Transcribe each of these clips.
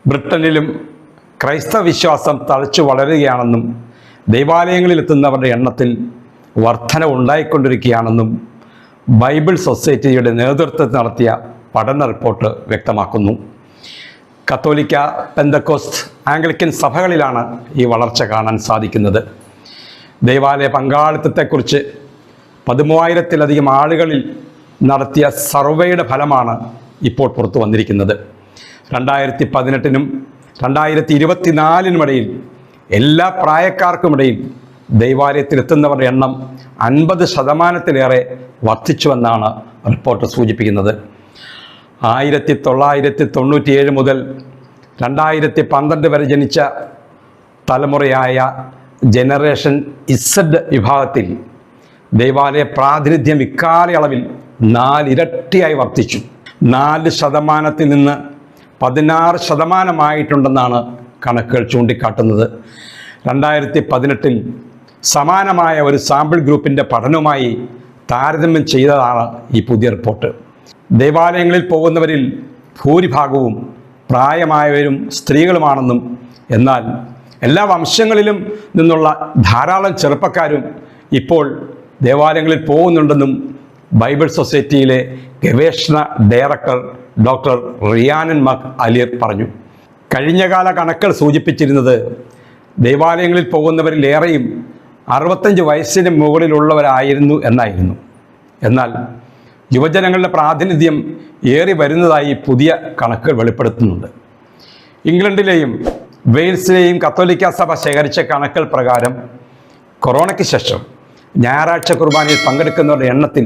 ബ്രിട്ടനിലും ക്രൈസ്തവ വിശ്വാസം തഴച്ചു വളരുകയാണെന്നും ദൈവാലയങ്ങളിലെത്തുന്നവരുടെ എണ്ണത്തിൽ വർധനവുണ്ടായിക്കൊണ്ടിരിക്കുകയാണെന്നും ബൈബിൾ സൊസൈറ്റിയുടെ നേതൃത്വത്തിൽ നടത്തിയ പഠന റിപ്പോർട്ട് വ്യക്തമാക്കുന്നു. കത്തോലിക്ക, പെന്തക്കോസ്റ്റ്, ആംഗ്ലിക്കൻ സഭകളിലാണ് ഈ വളർച്ച കാണാൻ സാധിക്കുന്നത്. ദൈവാലയ പങ്കാളിത്തത്തെക്കുറിച്ച് 13,000-ലധികം ആളുകളിൽ നടത്തിയ സർവേയുടെ ഫലമാണ് ഇപ്പോൾ പുറത്തു വന്നിരിക്കുന്നത്. 2018-നും 2024-നും എല്ലാ പ്രായക്കാർക്കുമിടയിൽ ദൈവാലയത്തിലെത്തുന്നവരുടെ എണ്ണം 50% വർദ്ധിച്ചുവെന്നാണ് റിപ്പോർട്ട് സൂചിപ്പിക്കുന്നത്. 1997 മുതൽ 2012 വരെ ജനിച്ച തലമുറയായ ജനറേഷൻ ഇസഡ് വിഭാഗത്തിൽ ദൈവാലയ പ്രാതിനിധ്യം ഇക്കാലയളവിൽ 4 ഇരട്ടിയായി വർദ്ധിച്ചു. 4% നിന്ന് 16% കണക്കുകൾ ചൂണ്ടിക്കാട്ടുന്നത്. 2018-ൽ സമാനമായ ഒരു സാമ്പിൾ ഗ്രൂപ്പിൻ്റെ പഠനവുമായി താരതമ്യം ചെയ്തതാണ് ഈ പുതിയ റിപ്പോർട്ട്. ദൈവാലയങ്ങളിൽ പോകുന്നവരിൽ ഭൂരിഭാഗവും പ്രായമായവരും സ്ത്രീകളുമാണെന്നും എന്നാൽ എല്ലാ വംശങ്ങളിലും നിന്നുള്ള ധാരാളം ചെറുപ്പക്കാരും ഇപ്പോൾ ദേവാലയങ്ങളിൽ പോകുന്നുണ്ടെന്നും ബൈബിൾ സൊസൈറ്റിയിലെ ഗവേഷണ ഡയറക്ടർ ഡോക്ടർ റിയാനൻ മക് അലിർ പറഞ്ഞു. കഴിഞ്ഞകാല കണക്കുകൾ സൂചിപ്പിച്ചിരുന്നത് ദൈവാലയങ്ങളിൽ പോകുന്നവരിൽ ഏറെയും 65 വയസ്സിന് മുകളിലുള്ളവരായിരുന്നു എന്നായിരുന്നു. എന്നാൽ യുവജനങ്ങളുടെ പ്രാതിനിധ്യം ഏറി വരുന്നതായി പുതിയ കണക്കുകൾ വെളിപ്പെടുത്തുന്നുണ്ട്. ഇംഗ്ലണ്ടിലെയും വെയിൽസിലെയും കത്തോലിക്ക സഭ ശേഖരിച്ച കണക്കുകൾ പ്രകാരം കൊറോണയ്ക്ക് ശേഷം ഞായറാഴ്ച കുർബാനയിൽ പങ്കെടുക്കുന്നവരുടെ എണ്ണത്തിൽ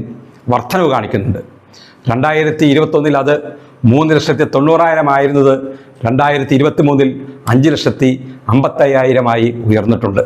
വർധനവ് കാണിക്കുന്നുണ്ട്. 2021-ൽ അത് 3,90,000 ആയിരുന്നത് 2023-ൽ 5,55,000 ഉയർന്നിട്ടുണ്ട്.